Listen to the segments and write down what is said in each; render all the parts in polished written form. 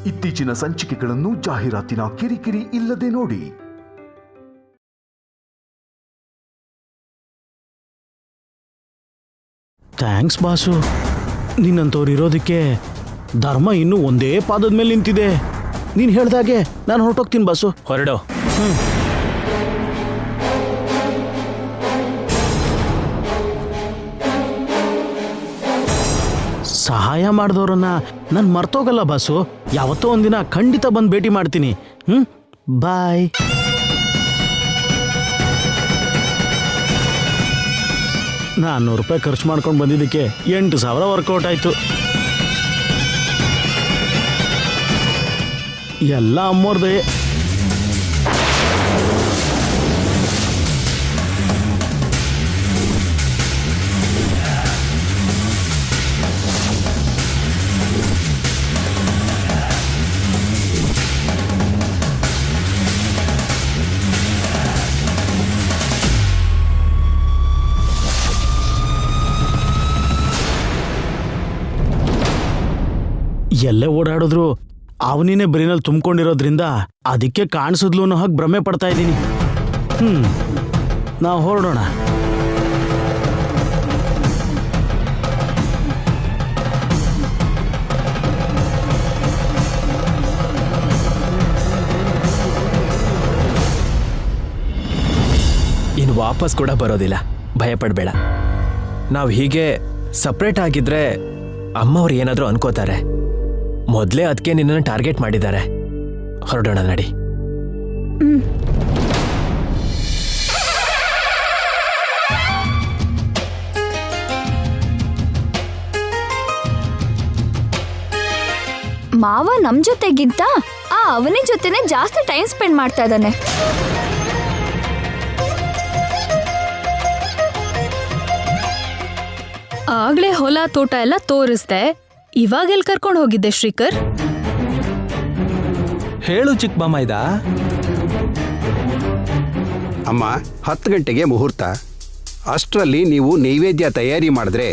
ಇತ್ತೀಚಿನ ಸಂಚಿಕೆಗಳನ್ನು ಜಾಹೀರಾತಿನ ಕಿರಿಕಿರಿ ಇಲ್ಲದೆ ನೋಡಿ. Thanks boss. ನಿನ್ನಂತವ್ರು ಇರೋದಕ್ಕೆ ಧರ್ಮ ಇನ್ನೂ ಒಂದೇ ಪಾದದ ಮೇಲೆ ನಿಂತಿದೆ. ನೀನು ಹೇಳ್ದಾಗೆ ನಾನು ಹೊರಟೋಗ್ತೀನಿ ಬಾಸು. ಹೊರಡೋ. ಸಹಾಯ ಮಾಡಿದವ್ರನ್ನ ನಾನು ಮರ್ತೋಗಲ್ಲ ಬಾಸು. ಯಾವತ್ತೋ ಒಂದಿನ ಖಂಡಿತ ಬಂದು ಭೇಟಿ ಮಾಡ್ತೀನಿ. ಬಾಯ್. ₹400 ಖರ್ಚು ಮಾಡ್ಕೊಂಡು ಬಂದಿದ್ದಕ್ಕೆ 8,000 ವರ್ಕೌಟ್ ಆಯಿತು. ಎಲ್ಲ ಅಮ್ಮೋರ್ದೆ. ಎಲ್ಲೇ ಓಡಾಡಿದ್ರು ಅವನಿನೇ ಬರೀನಲ್ಲಿ ತುಂಬಿಕೊಂಡಿರೋದ್ರಿಂದ ಅದಕ್ಕೆ ಕಾಣಿಸಿದ್ಲು ಅನ್ನೋ ಹಾಗೆ ಭ್ರಮೆ ಪಡ್ತಾ ಇದ್ದೀನಿ. ನಾವು ಹೊರಡೋಣ. ಇನ್ನು ವಾಪಸ್ ಕೂಡ ಬರೋದಿಲ್ಲ, ಭಯಪಡಬೇಡ. ನಾವು ಹೀಗೆ ಸಪ್ರೇಟ್ ಆಗಿದ್ರೆ ಅಮ್ಮವ್ರು ಏನಾದರೂ ಅನ್ಕೋತಾರೆ. ಮೊದಲೇ ಅದಕ್ಕೆ ನಿನ್ನನ್ನು ಟಾರ್ಗೆಟ್ ಮಾಡಿದ್ದಾರೆ. ಹೊರಡೋಣ ನಡಿ. ಮಾವ ನಮ್ ಜೊತೆಗಿಂತ ಅವನಿ ಜೊತೆನೆ ಜಾಸ್ತಿ ಟೈಮ್ ಸ್ಪೆಂಡ್ ಮಾಡ್ತಾ ಇದ್ದಾನೆ. ಆಗ್ಲೇ ಹೊಲ ತೋಟ ಎಲ್ಲ ತೋರಿಸ್ದೆ, ಇವಾಗೆಲ್ ಕರ್ಕೊಂಡು ಹೋಗಿದ್ದೆ ಶ್ರೀಕರ್? ಹೇಳು ಚಿಕ್ಕಮ್ಮ. ಇದ ಅಮ್ಮ, 10 ಗಂಟೆಗೆ ಮುಹೂರ್ತ. ಅಷ್ಟರಲ್ಲಿ ನೀವು ನೈವೇದ್ಯ ತಯಾರಿ ಮಾಡಿದ್ರೆ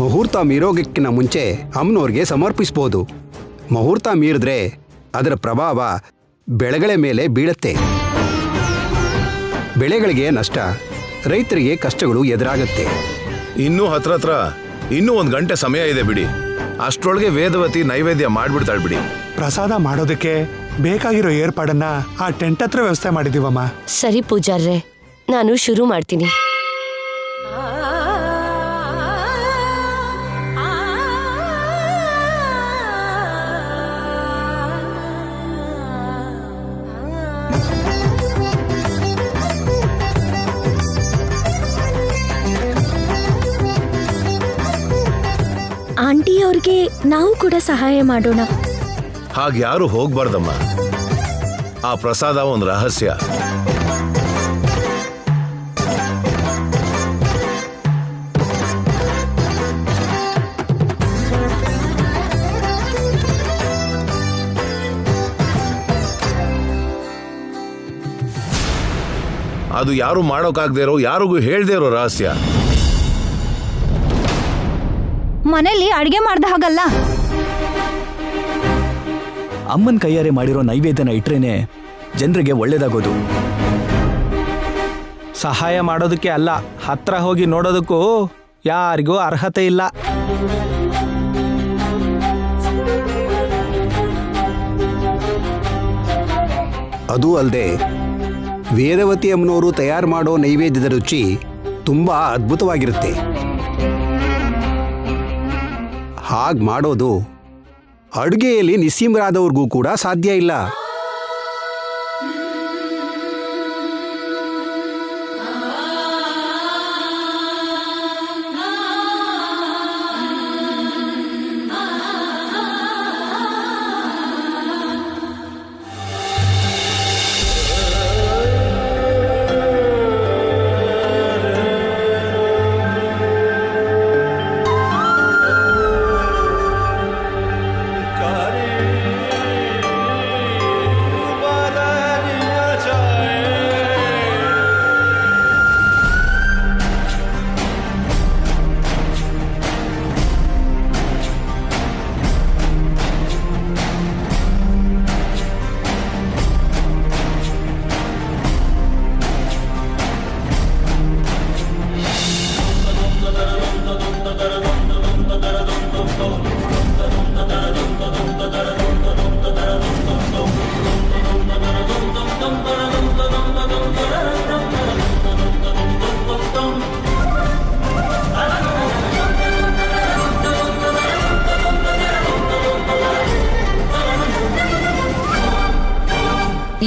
ಮುಹೂರ್ತ ಮೀರೋಗಕ್ಕಿಂತ ಮುಂಚೆ ಅಮ್ಮನವ್ರಿಗೆ ಸಮರ್ಪಿಸ್ಬೋದು. ಮುಹೂರ್ತ ಮೀರಿದ್ರೆ ಅದರ ಪ್ರಭಾವ ಬೆಳೆಗಳ ಮೇಲೆ ಬೀಳತ್ತೆ. ಬೆಳೆಗಳಿಗೆ ನಷ್ಟ, ರೈತರಿಗೆ ಕಷ್ಟಗಳು ಎದುರಾಗತ್ತೆ. ಇನ್ನೂ ಹತ್ರ ಇನ್ನೂ 1 ಗಂಟೆ ಸಮಯ ಇದೆ ಬಿಡಿ. ಅಷ್ಟರೊಳಗೆ ವೇದವತಿ ನೈವೇದ್ಯ ಮಾಡ್ಬಿಡ್ತಾಳೆ ಬಿಡಿ. ಪ್ರಸಾದ ಮಾಡೋದಕ್ಕೆ ಬೇಕಾಗಿರೋ ಏರ್ಪಾಡನ್ನ ಆ ಟೆಂಟ್ ಹತ್ರ ವ್ಯವಸ್ಥೆ ಮಾಡಿದೀವಮ್ಮ. ಸರಿ ಪೂಜಾರ್ರೆ, ನಾನು ಶುರು ಮಾಡ್ತೀನಿ. ಆಂಟಿ ಅವ್ರಿಗೆ ನಾವು ಕೂಡ ಸಹಾಯ ಮಾಡೋಣ. ಹಾಗೆ ಯಾರು ಹೋಗ್ಬಾರ್ದಮ್ಮ. ಆ ಪ್ರಸಾದ ಒಂದು ರಹಸ್ಯ. ಅದು ಯಾರು ಮಾಡೋಕಾಗದೇ ಇರೋ, ಯಾರಿಗೂ ಹೇಳ್ದೇ ಇರೋ ರಹಸ್ಯ. ಮನೇಲಿ ಅಡಿಗೆ ಮಾಡ್ದ ಹಾಗಲ್ಲ. ಅಮ್ಮನ ಕೈಯಾರೆ ಮಾಡಿರೋ ನೈವೇದ್ಯನ ಇಟ್ರೇನೆ ಜನರಿಗೆ ಒಳ್ಳೇದಾಗೋದು. ಸಹಾಯ ಮಾಡೋದಕ್ಕೆ ಅಲ್ಲ, ಹತ್ರ ಹೋಗಿ ನೋಡೋದಕ್ಕೂ ಯಾರಿಗೂ ಅರ್ಹತೆ ಇಲ್ಲ. ಅದೂ ಅಲ್ಲದೆ ವೇದವತಿ ಅಮ್ಮನವರು ತಯಾರು ಮಾಡೋ ನೈವೇದ್ಯದ ರುಚಿ ತುಂಬ ಅದ್ಭುತವಾಗಿರುತ್ತೆ. ಹಾಗೆ ಮಾಡೋದು ಅಡುಗೆಯಲ್ಲಿ ನಿಸ್ಸೀಮರಾದವ್ರಿಗೂ ಕೂಡ ಸಾಧ್ಯ ಇಲ್ಲ.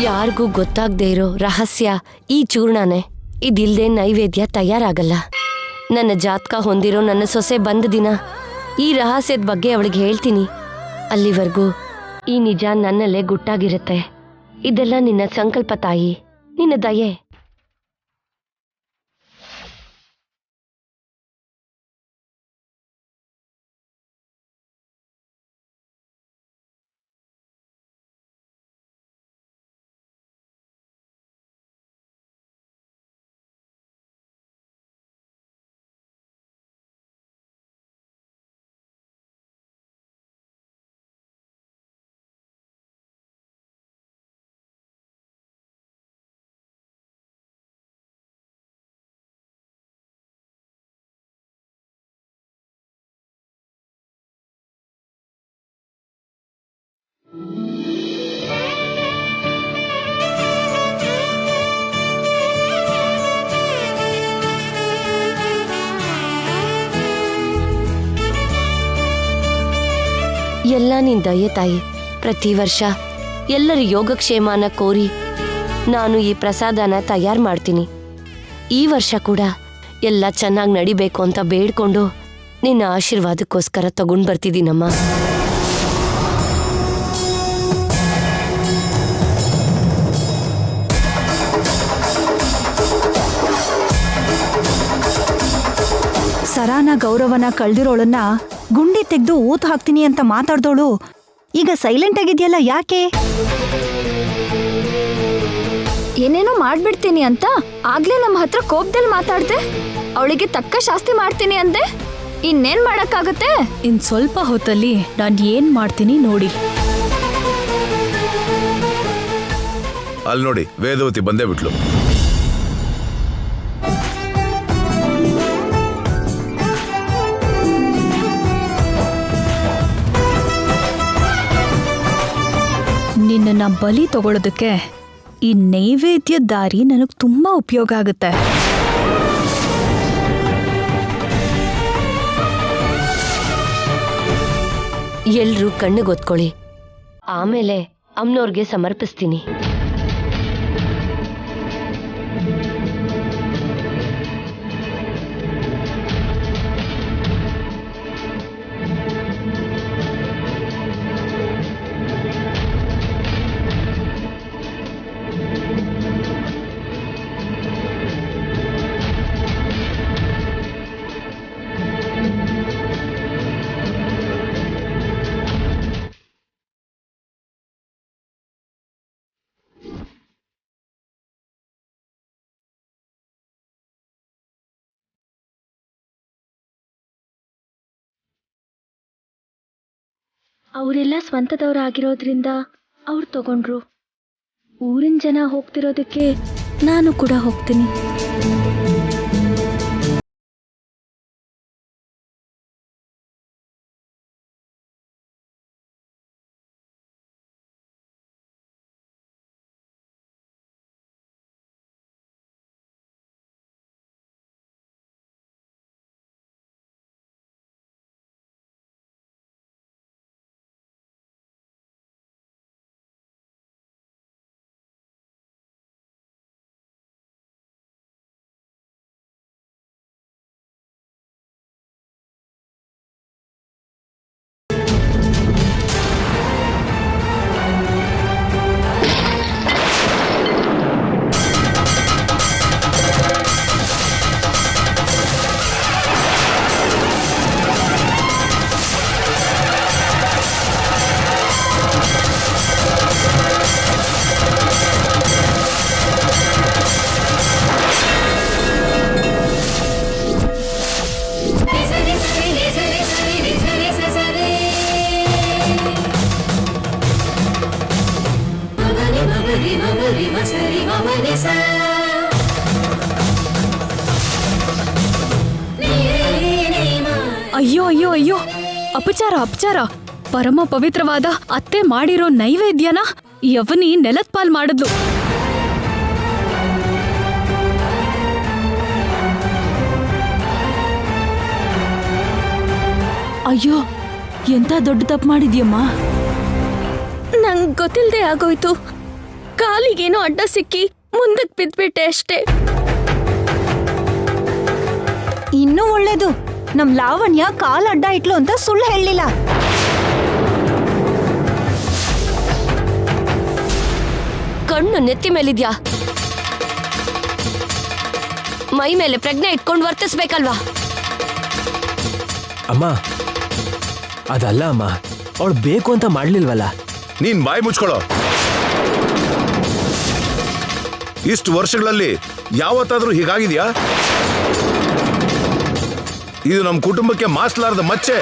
ಯಾರಿಗೂ ಗೊತ್ತಾಗದೇ ಇರೋ ರಹಸ್ಯ ಈ ಚೂರ್ಣನೇ. ಇದಿಲ್ದೆ ನೈವೇದ್ಯ ತಯಾರಾಗಲ್ಲ. ನನ್ನ ಜಾತಕ ಹೊಂದಿರೋ ನನ್ನ ಸೊಸೆ ಬಂದ ದಿನ ಈ ರಹಸ್ಯದ ಬಗ್ಗೆ ಅವಳಿಗೆ ಹೇಳ್ತೀನಿ. ಅಲ್ಲಿವರೆಗೂ ಈ ನಿಜ ನನ್ನಲ್ಲೇ ಗುಟ್ಟಾಗಿರುತ್ತೆ. ಇದೆಲ್ಲ ನಿನ್ನ ಸಂಕಲ್ಪ ತಾಯಿ, ನಿನ್ನ ದಯೆ. ಎಲ್ಲ ನಿನ್ ದಯೆ ತಾಯಿ. ಪ್ರತಿ ವರ್ಷ ಎಲ್ಲರ ಯೋಗಕ್ಷೇಮನ ಕೋರಿ ನಾನು ಈ ಪ್ರಸಾದನ ತಯಾರು ಮಾಡ್ತೀನಿ. ಈ ವರ್ಷ ಕೂಡ ಎಲ್ಲ ಚೆನ್ನಾಗಿ ನಡಿಬೇಕು ಅಂತ ಬೇಡ್ಕೊಂಡು ನಿನ್ನ ಆಶೀರ್ವಾದಕ್ಕೋಸ್ಕರ ತಗೊಂಡು ಬರ್ತಿದ್ದೀನಮ್ಮ. ಸರಾನ ಗೌರವನ ಕಳ್ದಿರೋಳನ್ನ ಗುಂಡಿ ತೆಗೆದು ಊತ್ ಹಾಕ್ತೀನಿ ಅಂತ ಮಾತಾಡ್ದೋಳು ಈಗ ಸೈಲೆಂಟ್ ಆಗಿದ್ಯಲ್ಲ, ಯಾಕೆ? ಏನೇನೋ ಮಾಡ್ಬಿಡ್ತೀನಿ ಅಂತ ಆಗ್ಲೇ ನಮ್ಮ ಹತ್ರ ಕೋಪದಲ್ಲಿ ಮಾತಾಡ್ದೆ. ಅವಳಿಗೆ ತಕ್ಕ ಶಾಸ್ತಿ ಮಾಡ್ತೀನಿ ಅಂದೆ. ಇನ್ನೇನ್ ಮಾಡಕ್ಕಾಗತ್ತೆ? ಇನ್ ಸ್ವಲ್ಪ ಹೊತ್ತಲ್ಲಿ ನಾನ್ ಏನ್ ಮಾಡ್ತೀನಿ ನೋಡಿ. ಅಲ್ಲಿ ನೋಡಿ, ವೇದವತಿ ಬಂದೇ ಬಿಟ್ಲು. ನಿನ್ನ ಬಲಿ ತಗೊಳ್ಳೋದಕ್ಕೆ ಈ ನೈವೇದ್ಯ ದಾರಿ ನನಗೆ ತುಂಬಾ ಉಪಯೋಗ ಆಗುತ್ತೆ. ಎಲ್ರೂ ಕಣ್ಣಿಗೊತ್ಕೊಳ್ಳಿ, ಆಮೇಲೆ ಅಮ್ಮನವ್ರಿಗೆ ಸಮರ್ಪಿಸ್ತೀನಿ. ಅವರೆಲ್ಲ ಸ್ವಂತದವರಾಗಿರೋದ್ರಿಂದ ಅವ್ರು ತಗೊಂಡ್ರು. ಊರಿನ ಜನ ಹೋಗ್ತಿರೋದಕ್ಕೆ ನಾನು ಕೂಡ ಹೋಗ್ತೀನಿ. ಅಯ್ಯೋ ಅಯ್ಯೋ ಅಯ್ಯೋ, ಅಪಚಾರ ಅಪಚಾರ. ಪರಮ ಪವಿತ್ರವಾದ ಅತ್ತೆ ಮಾಡಿರೋ ನೈವೇದ್ಯನ ಯವನಿ ನೆಲದ ಪಾಲ್ ಮಾಡಿದ್ಲು. ಅಯ್ಯೋ, ಎಂತ ದೊಡ್ಡ ತಪ್ಪು ಮಾಡಿದ್ಯಮ್ಮ. ನಂಗೆ ಗೊತ್ತಿಲ್ಲದೆ ಆಗೋಯ್ತು. ಕಾಲಿಗೇನೋ ಅಡ್ಡ ಸಿಕ್ಕಿ ಮುಂದಕ್ಕೆ ಬಿದ್ಬಿಟ್ಟೆ ಅಷ್ಟೇ. ಇನ್ನೂ ಒಳ್ಳೇದು, ನಮ್ ಲಾವಣ್ಯ ಕಾಲ್ ಅಡ್ಡ ಇಟ್ಲು ಅಂತ ಸುಳ್ಳು ಹೇಳಲಿಲ್ಲ. ಕಣ್ಣು ನೆತ್ತಿ ಮೇಲಿದ್ಯಾ? ಮೈ ಮೇಲೆ ಪ್ರಜ್ಞೆ ಇಟ್ಕೊಂಡು ವರ್ತಿಸ್ಬೇಕಲ್ವಾ? ಅಮ್ಮ ಅದಲ್ಲ ಅಮ್ಮ, ಅವಳು ಬೇಕು ಅಂತ ಮಾಡ್ಲಿಲ್ವಲ್ಲ. ನೀನ್ ಬಾಯಿ ಮುಚ್ಕೊಳ್ಳೋ. ಇಷ್ಟು ವರ್ಷಗಳಲ್ಲಿ ಯಾವತ್ತಾದ್ರೂ ಹೀಗಾಗಿದ್ಯಾ? ಇದು ನಮ್ಮ ಕುಟುಂಬಕ್ಕೆ ಮಾಸ್ಲಾರದ ಮಚ್ಚೆ.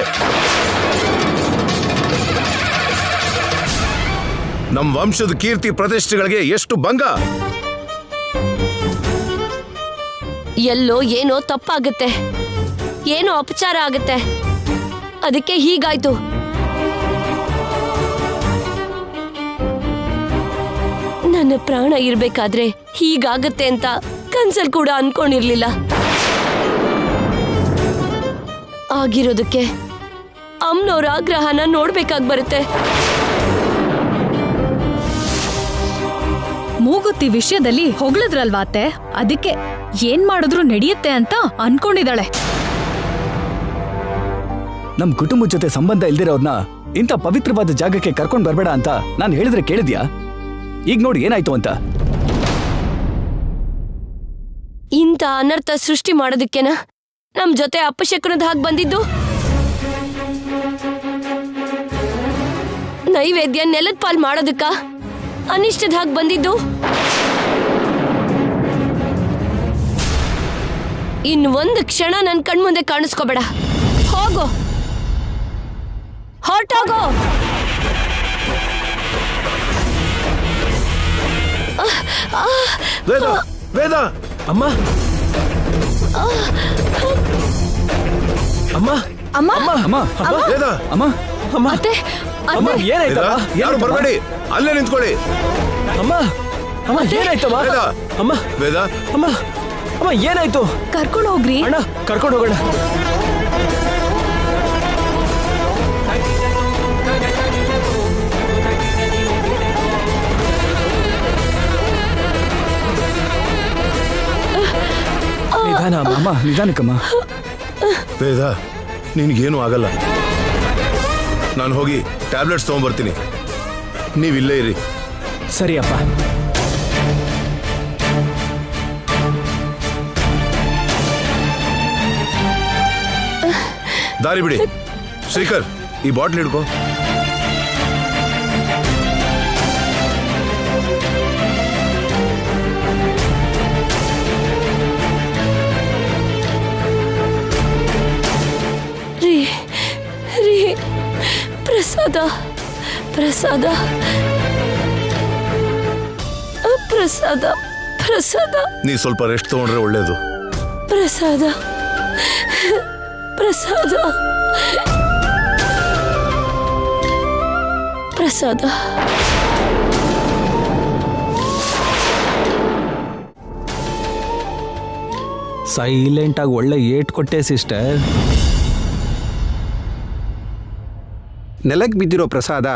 ನಮ್ಮ ವಂಶದ ಕೀರ್ತಿ ಪ್ರತಿಷ್ಠೆಗಳಿಗೆ ಎಷ್ಟು ಭಂಗ. ಎಲ್ಲೋ ಏನೋ ತಪ್ಪಾಗುತ್ತೆ, ಏನೋ ಅಪಚಾರ ಆಗುತ್ತೆ, ಅದಕ್ಕೆ ಹೀಗಾಯ್ತು. ನನ್ನ ಪ್ರಾಣ ಇರ್ಬೇಕಾದ್ರೆ ಹೀಗಾಗತ್ತೆ ಅಂತ ಕನ್ಸಲ್ ಕೂಡ ಅನ್ಕೊಂಡಿರ್ಲಿಲ್ಲ. ಆಗಿರೋದಕ್ಕೆ ಅಮ್ಮನವ್ರ ಆಗ್ರಹನ ನೋಡ್ಬೇಕಾಗಿ ಬರುತ್ತೆ. ಮೂಗುತ್ತಿ ವಿಷಯದಲ್ಲಿ ಹೊಗಳಿದ್ರಲ್ವಾ ಅತ್ತೆ, ಅದಕ್ಕೆ ಏನ್ ಮಾಡಿದ್ರು ನಡೆಯುತ್ತೆ ಅಂತ ಅನ್ಕೊಂಡಿದ್ದಾಳೆ. ನಮ್ ಕುಟುಂಬದ ಜೊತೆ ಸಂಬಂಧ ಇಲ್ದಿರೋರ್ನ ಇಂಥ ಪವಿತ್ರವಾದ ಜಾಗಕ್ಕೆ ಕರ್ಕೊಂಡ್ ಬರ್ಬೇಡ ಅಂತ ನಾನು ಹೇಳಿದ್ರೆ ಕೇಳಿದ್ಯಾ? ಈಗ ನೋಡಿ ಏನಾಯ್ತು ಅಂತ. ಇಂಥ ಅನರ್ಥ ಸೃಷ್ಟಿ ಮಾಡೋದಕ್ಕೇನ ನಮ್ ಜೊತೆ ಅಪಶಕುನದ ಹಾಗೆ ಬಂದಿದ್ದು? ನೈವೇದ್ಯ ನೆಲದ ಪಾಲ್ ಮಾಡೋದಕ್ಕ ಅನಿಷ್ಟದ ಹಾಗೆ ಬಂದಿದ್ದು? ಇನ್ನೊಂದು ಕ್ಷಣ ನನ್ ಕಣ್ಮುಂದೆ ಕಾಣಿಸ್ಕೋಬೇಡ. ಹೋಗೋ, ಹೊರಟೋಗೋ. ವೇದ, ವೇದ, ಅಮ್ಮ ಅಮ್ಮ ಅಮ್ಮ ಅಮ್ಮ ವೇದ, ಅಮ್ಮ ಅಮ್ಮ ಅತ್ತೆ ಅಮ್ಮ ವೇದ, ಏನಾಯ್ತಮ್ಮ? ಯಾರು ಬರಬೇಡಿ, ಅಲ್ಲೇ ನಿಂತ್ಕೊಳ್ಳಿ. ಅಮ್ಮ ಅಮ್ಮ ಏನಾಯ್ತಮ್ಮ? ವೇದ, ಅಮ್ಮ ವೇದ, ಅಮ್ಮ ಅಮ್ಮ ಏನಾಯ್ತು? ಕರ್ಕೊಂಡು ಹೋಗ್ರಿ. ಅಣ್ಣ ಕರ್ಕೊಂಡು ಹೋಗೋಣ. ನಿಧಾನ ಅಮ್ಮ. ಅಮ್ಮ ನಿಧಾನಕ್ಕಮ್ಮ. ವೇದ, ನಿನ್ಗೇನು ಆಗಲ್ಲ. ನಾನು ಹೋಗಿ ಟ್ಯಾಬ್ಲೆಟ್ಸ್ ತಗೊಂಡ್ಬರ್ತೀನಿ, ನೀವಿಲ್ಲೇ ಇರಿ. ಸರಿ ಅಪ್ಪ. ದಾರಿ ಬಿಡಿ. ಶ್ರೀಕರ್, ಈ ಬಾಟ್ಲ್ ಹಿಡ್ಕೋ. ಪ್ರಸಾದ ಪ್ರಸಾದ ಪ್ರಸಾದ ಪ್ರಸಾದ. ನೀ ಸ್ವಲ್ಪ ರೆಸ್ಟ್ ತಗೊಂಡ್ರೆ ಒಳ್ಳೇದು. ಪ್ರಸಾದ ಪ್ರಸಾದ ಪ್ರಸಾದ. ಸೈಲೆಂಟ್ ಆಗಿ ಒಳ್ಳೆ ಏಟ್ ಕೊಟ್ಟೆ ಸಿಸ್ಟರ್. ನೆಲಕ್ಕೆ ಬಿದ್ದಿರೋ ಪ್ರಸಾದ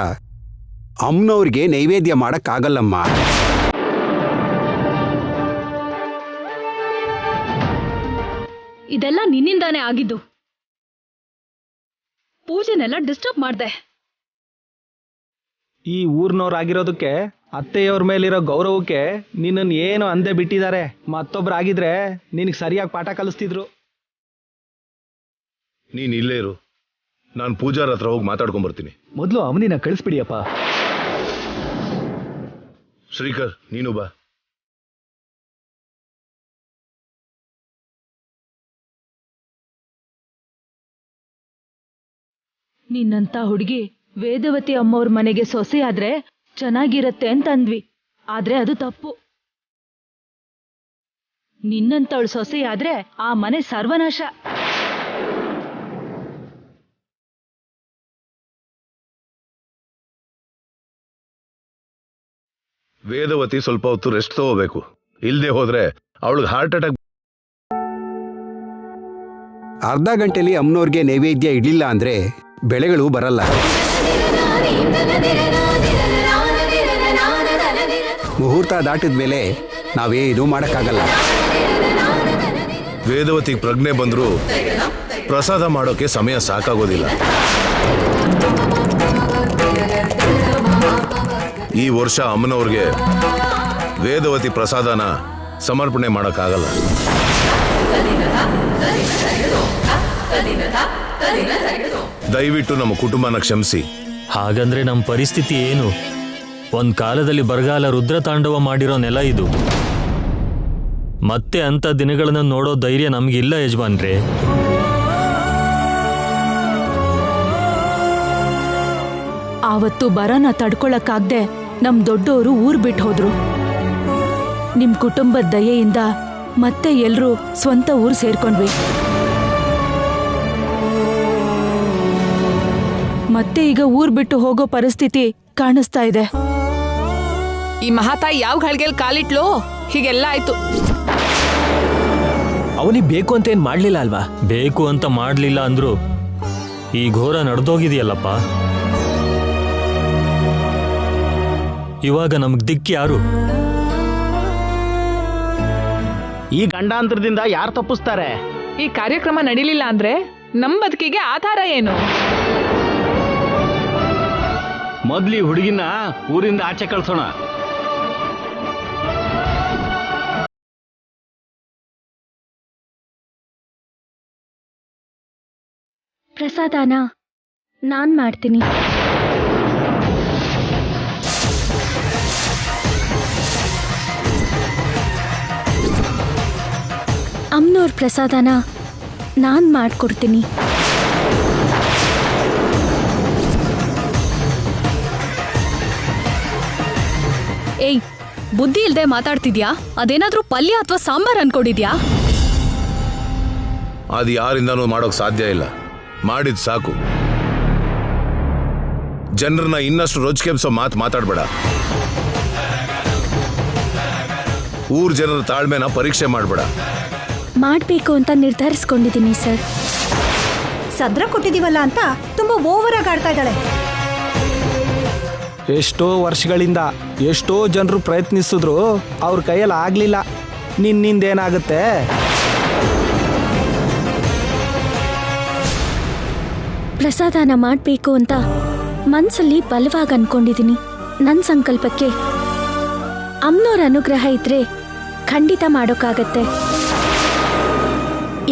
ಅಮ್ಮನವ್ರಿಗೆ ನೈವೇದ್ಯ ಮಾಡಕ್ಕಾಗಲ್ಲಮ್ಮ. ಇದೆಲ್ಲ ನಿನ್ನಿಂದಾನೇ ಆಗಿದ್ದು. ಪೂಜೆನೆಲ್ಲ ಡಿಸ್ಟರ್ಬ್ ಮಾಡ್ದೆ. ಈ ಊರ್ನವ್ರಾಗಿರೋದಕ್ಕೆ ಅತ್ತೆಯವ್ರ ಮೇಲಿರೋ ಗೌರವಕ್ಕೆ ನಿನ್ನನ್ನು ಏನು ಅಂದೆ ಬಿಟ್ಟಿದ್ದಾರೆ. ಮತ್ತೊಬ್ರಾಗಿದ್ರೆ ನಿನಗೆ ಸರಿಯಾಗಿ ಪಾಠ ಕಲಿಸ್ತಿದ್ರು. ನೀನ್ ಇಲ್ಲೇ ಇರು, ನಾನು ಪೂಜಾರ ಹತ್ರ ಹೋಗಿ ಮಾತಾಡ್ಕೊಂಡ್ಬರ್ತೀನಿ. ಮೊದಲು ಅವನಿನ ಕಳಿಸ್ಬಿಡಿಯಪ್ಪ. ಶ್ರೀಕರ್, ನೀನು ಬಾ. ನಿನ್ನಂತ ಹುಡುಗಿ ವೇದವತಿ ಅಮ್ಮವ್ರ ಮನೆಗೆ ಸೊಸೆ ಆದ್ರೆ ಚೆನ್ನಾಗಿರತ್ತೆ ಅಂತ ಅಂದ್ವಿ, ಆದ್ರೆ ಅದು ತಪ್ಪು. ನಿನ್ನಂತವಳು ಸೊಸೆ ಆದ್ರೆ ಆ ಮನೆ ಸರ್ವನಾಶ. ವೇದವತಿ ಸ್ವಲ್ಪ ಹೊತ್ತು ರೆಸ್ಟ್ ತಗೋಬೇಕು, ಇಲ್ಲದೆ ಹೋದ್ರೆ ಅವಳಿಗೆ ಹಾರ್ಟ್ ಅಟ್ಯಾಕ್. ಅರ್ಧ ಗಂಟೆಲಿ ಅಮ್ಮನವ್ರಿಗೆ ನೈವೇದ್ಯ ಇಡ್ಲಿಲ್ಲ ಅಂದ್ರೆ ಬೆಳೆಗಳು ಬರಲ್ಲ. ಮುಹೂರ್ತ ಮುಹೂರ್ತ ದಾಟಿದ ಮೇಲೆ ನಾವೇನೂ ಮಾಡೋಕ್ಕಾಗಲ್ಲ. ವೇದವತಿಗೆ ಪ್ರಜ್ಞೆ ಬಂದರೂ ಪ್ರಸಾದ ಮಾಡೋಕೆ ಸಮಯ ಸಾಕಾಗೋದಿಲ್ಲ. ಈ ವರ್ಷ ಅಮ್ಮನವ್ರಿಗೆ ವೇದವತಿ ಪ್ರಸಾದನ ಸಮರ್ಪಣೆ ಮಾಡೋಕ್ಕಾಗಲ್ಲ. ದಯವಿಟ್ಟು ನಮ್ಮ ಕುಟುಂಬನ ಕ್ಷಮಿಸಿ. ಹಾಗಂದ್ರೆ ನಮ್ಮ ಪರಿಸ್ಥಿತಿ ಏನು? ಒಂದ್ ಕಾಲದಲ್ಲಿ ಬರಗಾಲ ರುದ್ರತಾಂಡವ ಮಾಡಿರೋ ನೆಲ ಇದು. ಮತ್ತೆ ಅಂತ ದಿನಗಳನ್ನ ನೋಡೋ ಧೈರ್ಯ ನಮ್ಗಿಲ್ಲ ಯಜಮಾನ್ರೆ. ಆವತ್ತು ಬರನ ತಡ್ಕೊಳಕ್ಕಾಗ್ದೆ ನಮ್ ದೊಡ್ಡೋರು ಊರ್ ಬಿಟ್ಟು ಹೋದ್ರು. ನಿಮ್ ಕುಟುಂಬದ ದಯೆಯಿಂದ ಮತ್ತೆ ಎಲ್ರೂ ಸ್ವಂತ ಊರ್ ಸೇರ್ಕೊಂಡ್ವಿ. ಮತ್ತೆ ಈಗ ಊರ್ ಬಿಟ್ಟು ಹೋಗೋ ಪರಿಸ್ಥಿತಿ ಕಾಣಿಸ್ತಾ ಇದೆ. ಈ ಮಹಾತಾಯಿ ಯಾವ ಘಳ್ಗೆಲ್ ಕಾಲಿಟ್ಲೋ ಹೀಗೆಲ್ಲ ಆಯ್ತು. ಅವನಿಗೆ ಬೇಕು ಅಂತ ಏನ್ ಮಾಡ್ಲಿಲ್ಲ ಅಲ್ವಾ? ಬೇಕು ಅಂತ ಮಾಡ್ಲಿಲ್ಲ ಅಂದ್ರು ಈ ಘೋರ ನಡೆದೋಗಿದೆಯಲ್ಲಪ್ಪ. ಇವಾಗ ನಮಗ್ ದಿಕ್ಕಿ ಯಾರು? ಈ ಗಂಡಾಂತರದಿಂದ ಯಾರು ತಪ್ಪಿಸ್ತಾರೆ? ಈ ಕಾರ್ಯಕ್ರಮ ನಡೀಲಿಲ್ಲ ಅಂದ್ರೆ ನಮ್ ಬದುಕಿಗೆ ಆಧಾರ ಏನು? ಮೊದ್ಲು ಈ ಹುಡುಗಿನ ಊರಿಂದ ಆಚೆ ಕಳ್ಸೋಣ. ಪ್ರಸಾದನ ನಾನ್ ಮಾಡ್ತೀನಿ. ಅಮ್ಮನವ್ರ ಪ್ರಸಾದನ ನಾನ್ ಮಾಡ್ಕೊಡ್ತೀನಿ. ಏಯ್, ಬುದ್ಧಿ ಇಲ್ದೆ ಮಾತಾಡ್ತಿದ್ಯಾ? ಅದೇನಾದ್ರೂ ಪಲ್ಯ ಅಥವಾ ಸಾಂಬಾರ್ ಅನ್ಕೊಂಡಿದ್ಯಾ? ಅದು ಯಾರಿಂದನೂ ಮಾಡೋಕ್ ಸಾಧ್ಯ ಇಲ್ಲ. ಮಾಡಿದ್ ಸಾಕು. ಜನರನ್ನ ಇನ್ನಷ್ಟು ರೋಚಕೆಂಸೋ ಮಾತಾಡ್ಬೇಡ. ಊರ್ ಜನರ ತಾಳ್ಮೆನ ಪರೀಕ್ಷೆ ಮಾಡ್ಬೇಡ. ಮಾಡ್ಬೇಕು ಅಂತ ನಿರ್ಧರಿಸ್ಕೊಂಡಿದ್ದೀನಿ ಸರ್. ಸದ್ರ ಕೊಟ್ಟಿದೀವಲ್ಲ ಅಂತ ತುಂಬಾ ಓವರ್ ಆಗಿ ಆಡ್ತಾ ಇದ್ದಾಳೆ. ಎಷ್ಟೋ ವರ್ಷಗಳಿಂದ ಎಷ್ಟೋ ಜನರು ಪ್ರಯತ್ನಿಸಿದ್ರು ಅವ್ರ ಕೈಯಲ್ಲಿ ಆಗ್ಲಿಲ್ಲ. ನಿನ್ನಿಂದೇನಾಗುತ್ತೆ? ಪ್ರಸಾದನ ಮಾಡಬೇಕು ಅಂತ ಮನ್ಸಲ್ಲಿ ಬಲವಾಗಿ ಅನ್ಕೊಂಡಿದ್ದೀನಿ. ನನ್ನ ಸಂಕಲ್ಪಕ್ಕೆ ಅಮ್ಮನವ್ರ ಅನುಗ್ರಹ ಇದ್ರೆ ಖಂಡಿತ ಮಾಡೋಕ್ಕಾಗತ್ತೆ.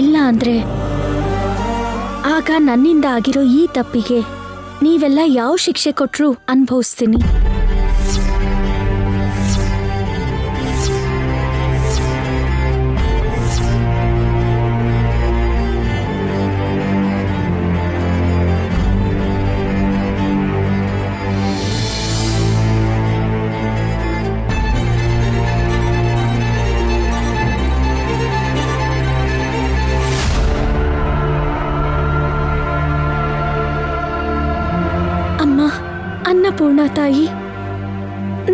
ಇಲ್ಲ ಅಂದ್ರೆ ಆಗ ನನ್ನಿಂದ ಆಗಿರೋ ಈ ತಪ್ಪಿಗೆ ನೀವೆಲ್ಲ ಯಾವ ಶಿಕ್ಷೆ ಕೊಟ್ರೂ ಅನುಭವಿಸ್ತೀನಿ. ಅನ್ನಪೂರ್ಣ ತಾಯಿ,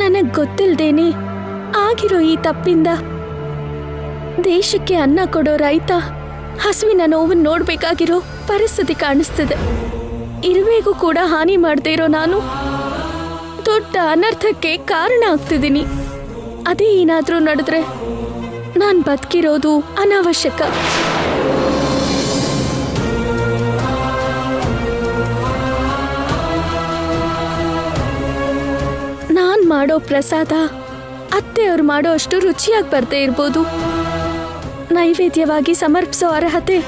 ನನಗ್ ಗೊತ್ತಿಲ್ದೇನೆ ಆಗಿರೋ ಈ ತಪ್ಪಿಂದ ದೇಶಕ್ಕೆ ಅನ್ನ ಕೊಡೋ ರೈತ ಹಸುವಿನ ನೋವನ್ನು ನೋಡ್ಬೇಕಾಗಿರೋ ಪರಿಸ್ಥಿತಿ ಕಾಣಿಸ್ತಿದೆ. ಇರುವೆಗೂ ಕೂಡ ಹಾನಿ ಮಾಡದೇ ಇರೋ ನಾನು ದೊಡ್ಡ ಅನರ್ಥಕ್ಕೆ ಕಾರಣ ಆಗ್ತಿದ್ದೀನಿ. ಅದೇ ಏನಾದ್ರೂ ನಡೆದ್ರೆ ನಾನ್ ಬದುಕಿರೋದು ಅನಾವಶ್ಯಕ. ನಾನ್ ಮಾಡೋ ಪ್ರಸಾದ ಅತ್ತೆಯವ್ರು ಮಾಡೋ ಅಷ್ಟು ರುಚಿಯಾಗಿ ಬರ್ದೇ ಇರ್ಬೋದು. ನೈವೇದ್ಯವಾಗಿ ಸಮರ್ಪಿಸೋ ಅರ್ಹತೆ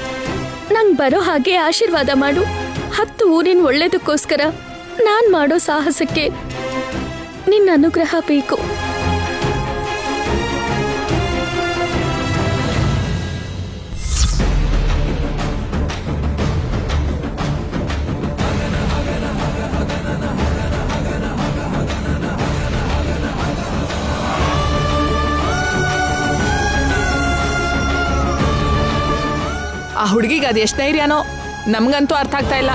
ನಂಗೆ ಬರೋ ಹಾಗೆ ಆಶೀರ್ವಾದ ಮಾಡು. 10 ಊರಿನ ಒಳ್ಳೇದಕ್ಕೋಸ್ಕರ ನಾನ್ ಮಾಡೋ ಸಾಹಸಕ್ಕೆ ನಿನ್ನ ಅನುಗ್ರಹ ಬೇಕು. ಆ ಹುಡುಗಿಗೆ ಅದು ಎಷ್ಟು ಧೈರ್ಯನೋ ನಮ್ಗಂತೂ ಅರ್ಥ ಆಗ್ತಾ ಇಲ್ಲ.